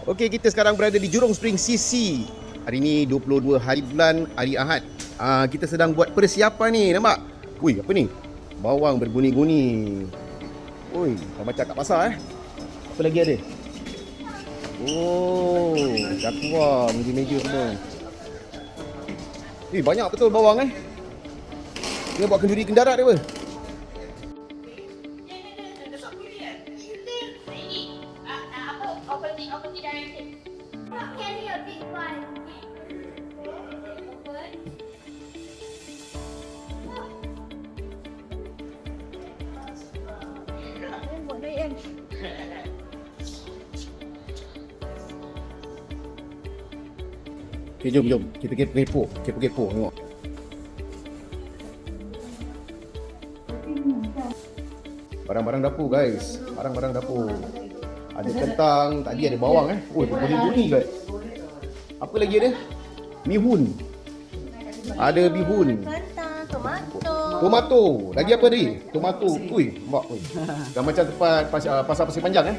Okey, kita sekarang berada di Jurong Spring CC. Hari ni 22 hari bulan, hari Ahad. Kita sedang buat persiapan ni, nampak? Ui, apa ni? Bawang berguni-guni. Ui, dah macam kat pasar Apa lagi ada? Oh, jakwa, meja-meja semua. Banyak betul bawang Dia buat kenduri kendarat dia apa? Okay, jom. Kita kepo tengok. Barang-barang dapur guys. Barang-barang dapur. Ada kentang, tadi ada bawang Oh, berguni-guni guys. Apa lagi ada? Bihun. Ada bihun. Kentang, Tomato. Lagi apa tadi? Tomato. Ui, nampak. Dah macam tempat pasar Pasir Panjang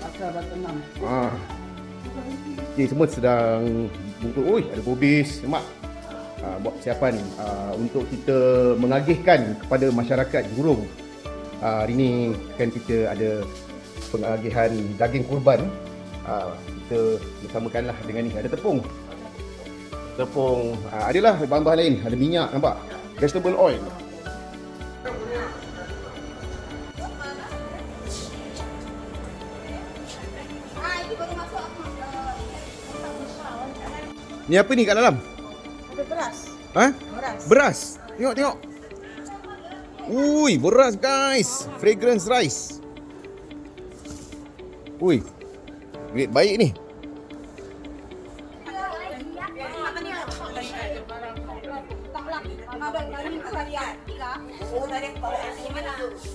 Okay, semua sedang bungkus. Ui, ada bobis. Nampak? Buat persiapan untuk kita mengagihkan kepada masyarakat Jurong. Hari ni kan kita ada pengagihan daging kurban. Kita bersamakanlah dengan ni. Ada tepung. Adalah bahan-bahan lain. Ada minyak, nampak? Vegetable oil. Ni apa ni kat dalam? Ada beras. Beras. Tengok. Ui, beras guys. Fragrance rice. Ui. Grade baik ni.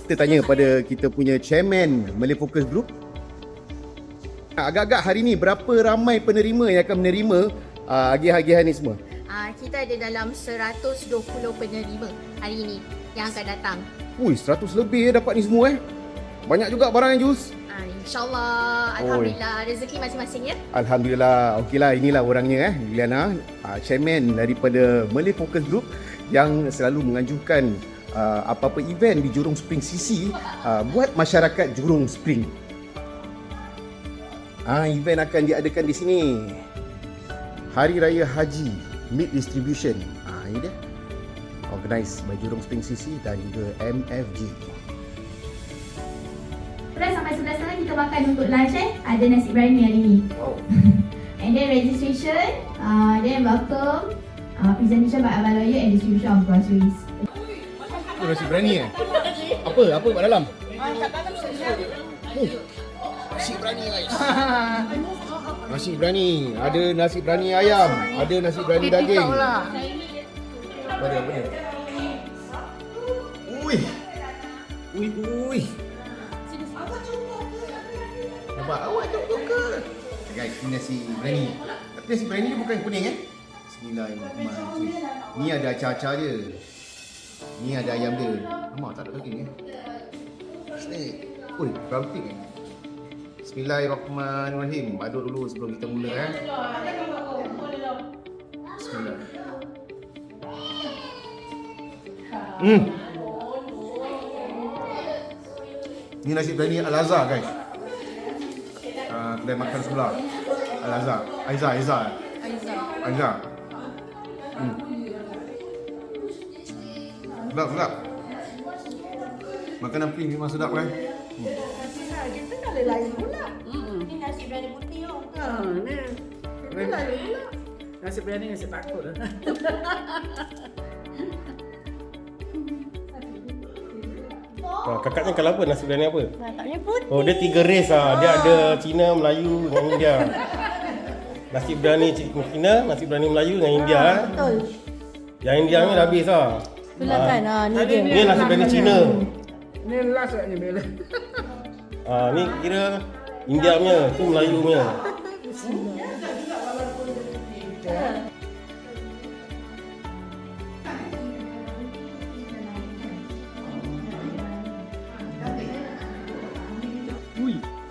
Kita tanya pada kita punya chairman Malay Focus Group. Agak-agak hari ni berapa ramai penerima yang akan menerima agihan-agihan ni semua? Kita ada dalam 120 penerima hari ini yang akan datang. Ui, 100 lebih dapat ni semua Banyak juga barang yang Jules. InsyaAllah, Alhamdulillah, rezeki masing-masing ya. Alhamdulillah. Okeylah, inilah orangnya Liliana, chairman daripada Malay Focus Group yang selalu menganjurkan apa-apa event di Jurong Spring CC buat masyarakat Jurong Spring. Event akan diadakan di sini. Hari Raya Haji Meat Distribution. Ini dia. Organised by Jurong Spring CC dan juga MFG. 10 sampai 11 setengah kita makan untuk lunch Ada nasi biryani hari ni. And then registration, then welcome, presentation by Abang Lawyer and distribution of groceries. Nasi biryani Apa kat dalam? Kat dalam sedap. Nasi biryani guys. Nasi biryani. Ada nasi biryani ayam. Ada nasi biryani daging. Apa dia? Ui. Nampak awak tu ke? Guys, ini nasi biryani. Tapi nasi biryani ni bukan kuning Bismillahirrahmanirrahim. Ni ada acar-acar dia. Ni ada ayam dia. Nampak tak ada daging Snake. Ui, brown thick Bismillahirrahmanirrahim. Aduk dulu sebelum kita mula Bismillah. Ni nasi biryani Al-Azhar guys. Kedai makan sebelah. Al-Azhar. Aizah. Sedap. Makanan pink memang sedap Kita dah lain pula. Ni nasi biryani putih Ni. lain pula. Nasi biryani yang saya takut. Kakaknya kalau apa nasi biryani apa? Kakaknya putih. Oh, dia 3 race Dia ada Cina, Melayu dengan India. Nasi biryani Cina, nasi biryani Melayu dengan India. Betul. Yang India ni dah habis Itulah kan. Ni dia. Ni nasi biryani Cina. Ni last ni Bella. Ni kira India punya, tu Melayu punya.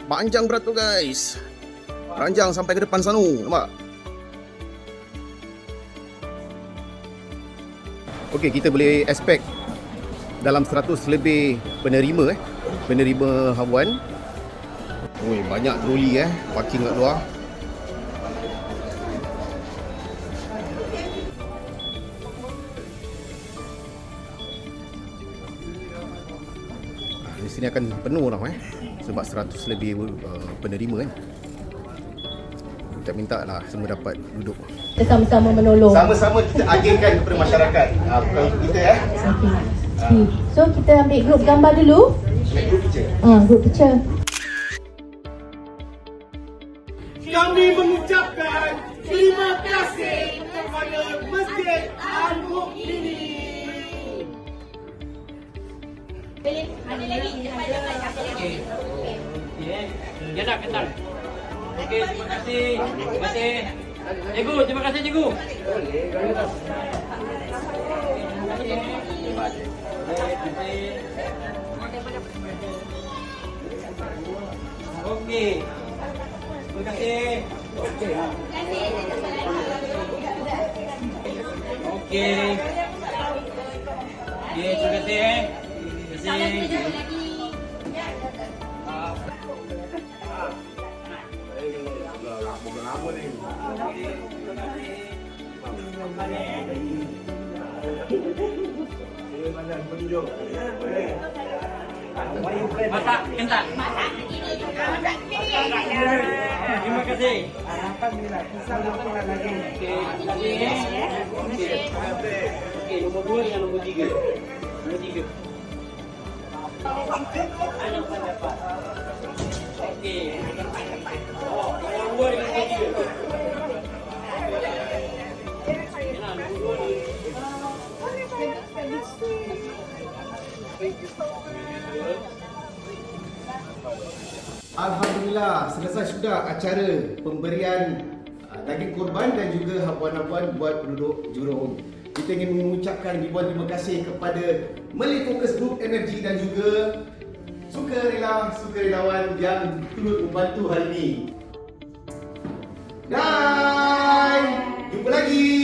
Panjang beratur guys. Ranjang sampai ke depan sana. Nampak? Okey, kita boleh expect dalam 100 lebih penerima penerima habuan. Oi, banyak troli parking kat luar. Di sini akan penuh dah sebab 100 lebih penerima kan. Kita minta lah semua dapat duduk. Kita sama-sama menolong. Sama-sama kita agihkan kepada masyarakat. Bukan untuk kita Okay. So kita ambil grup gambar dulu. Group picture. Grup picture. Kami mengucapkan terima kasih kepada Masjid Al-Mukminin. Ya dah kental. Okey, terima kasih. Terima kasih. Cikgu, terima kasih cikgu. Okey. Terima kasih. Okey. Okey, terima kasih. Terima kasih. Masak kental. Terima kasih. Alhamdulillah, kisah laporan lagi. Okey, nombor 2 dengan nombor 3. Nombor 3. Okey. Nombor 2 dengan nombor 3. Alhamdulillah, selesai sudah acara pemberian daging korban dan juga habuan-habuan buat penduduk Jurong. Kita ingin mengucapkan ribuan terima kasih kepada Malay Focus Group Energy dan juga sukarelawan yang turut membantu hari ini. Dan jumpa lagi.